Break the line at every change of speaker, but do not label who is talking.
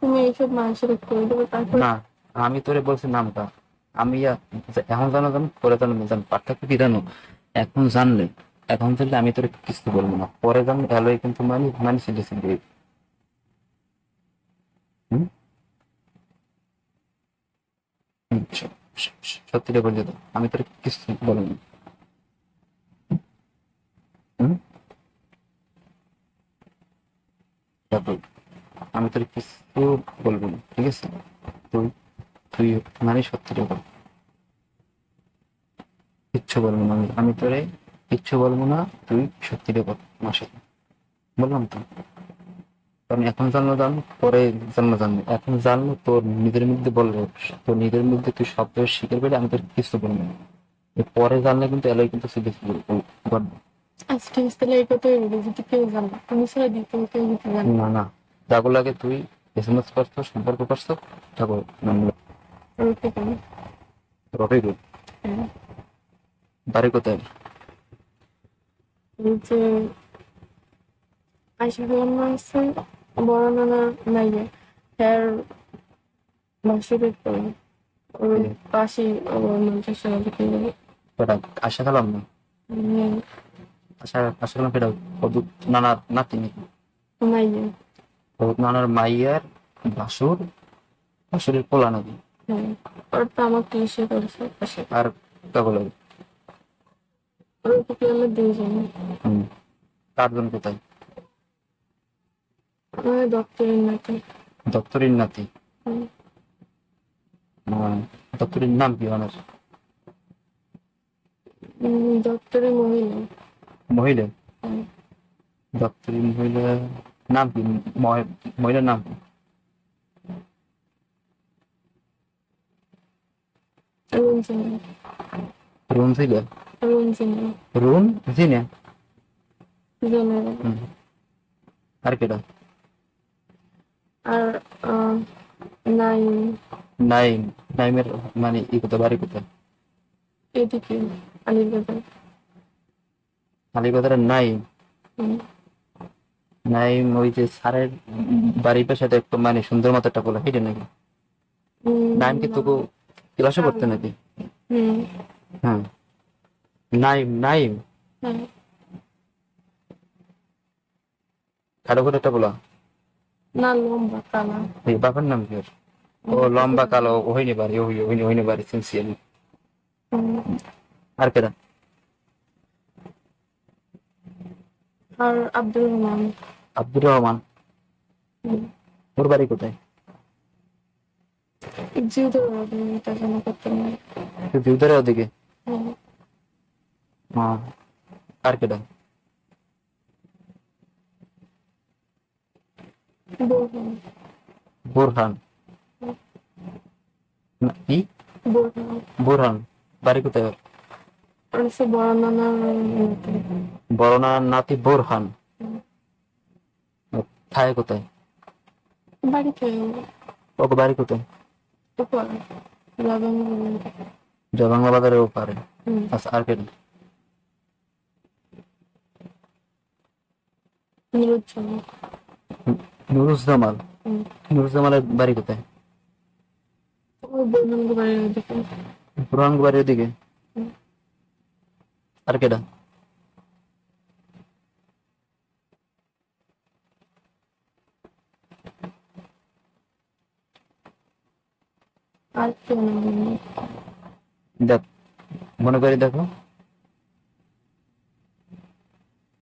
তুমি এইসব মানুষের করে দেবে তারপর?
না, আমি তোরে বলছি নামটা। আমি এখন জানো জানো, পরে জানো না, জানো পার্থক্য কি জানো? এখন জানলে, এখন জানলে আমি তোরে কিছু বলবো না, পরে জানলে এলোই কিন্তু মানে মানে সিদ্ধি সিদ্ধি। হুম হুম, সত্যিটা বলছি তো, আমি তোরে কিছু বলবো না। হুম, তারপর আমি তোরে কিছু বলবো না, ঠিক আছে? তুই তুই মানে সত্যিটা বল, কিচ্ছু বলবো না। আমি তোরে কিচ্ছু বলবো না, তুই সত্যিটা বল আমার সাথে। বললাম তো, কারণ এখন জানলো জানলো, পরে জানলো জানলো, এখন জানলো তোর নিজের মধ্যে বললো, তোর নিজের মধ্যে তুই সব কিছু স্বীকার পেলে আমি তোর কিছু বলবো না। পরে জানলে কিন্তু এলাই কিন্তু সিরিয়াস করবো।
আচ্ছা ঠিক আছে, তাহলে এই কথাই বলি, যদি কেউ জানে তুমি ছাড়া দ্বিতীয় কেউ যদি জানে।
না না, যাগুলো লাগে তুই এসএমএস করছো, সম্পর্ক করছো, যাবো নামগুলো।
ওকে কেন?
রফিকুল,
হ্যাঁ।
বাড়ি কোথায়?
এই যে আইসা খালাম্মা আছে, বড় নানার মাইয়া, হ্যার বাসুরের তো ওই পাশেই ওর মানুষের সঙ্গে দেখে যাবে।
পেটা আশা খেলাম না, আশা আশা খেলাম পেটা অদূত নানার নাতি নাকি?
মাইয়া।
অদূত নানার মাইয়ার বাসুর, বাসুরের পোলা নাকি?
হ্যাঁ, ওর তো আমাকে এসে করেছে পাশে।
আর কাগজ লাগে?
ওর প্রতি আমরা দুইজনে।
হম, চারজন কোথায়?
আমার দপ্তরের নাকি।
দপ্তরের নাতি? দপ্তরের নাম কি ওনার?
দপ্তরের মহিলা।
মহিলা?
হুম,
দপ্তরি মহিলা নাম কি? মহিলার নাম কি?
রঞ্জিনী।
রুন ছিল?
রঞ্জিনী
রুন জিনে?
জেনারেল।
হুম, আর কেটা?
আর নাই
নাইম? নাইমের মানে ই কোথায়, বাড়ি কোথায়?
এদিকে আলীবাজার।
আলিবাজারের নাইম?
হুম,
নাইম ওই যে স্যারের বাড়ির পাশে তো একটু মানে সুন্দর মতো একটা বলে হেঁটে নাকি? নাইম কি
না
তোকে ক্লাসে
না
পড়তে
না।
নাকি?
হুম,
হ্যাঁ, নাইম নাইম।
হ্যাঁ।
খাটো করে একটা বলা।
না, লম্বা কালা।
এই বাবার নাম কি ওর? ও লম্বা কালো, ওহিনী বাড়ি, ওহিনী ওহিনী বাড়ি সিনসিয়ারি।
হুম,
আর কেটা?
আর আব্দুর রহমান।
আব্দুর রহমান?
হুম,
ওর বাড়ি কোথায়?
জিউদের এটা যেন করতে নাই।
ভিউদারের ওদিকে?
হ্যাঁ,
হ্যাঁ, আর কেটা?
বোরহান।
বোরহান? কি?
বোরহান
বোরহান বাড়ি কোথায় ওর?
আর হচ্ছে বড় নানার নাতি।
বড় নানার নাতি বোরহান?
হুম,
ও থাকে কোথায়?
বাড়িতে
ওকে বাড়ি কোথায়?
উপর লবঙ্গ।
জয়বাংলা বাজারের ওপারে?
হুম,
আচ্ছা, আর কেটা?
নিরুজ্জ্বল।
নুরুজ্জামাল?
হুম,
নুরুজ্জামালের বাড়ি কোথায়?
ওই বললাম বাড়ির ওদিকে।
বুরহান বাড়ির ওদিকে?
হুম,
আর কেটা?
আর কেউ না।
দেখ, মনে করে দেখো।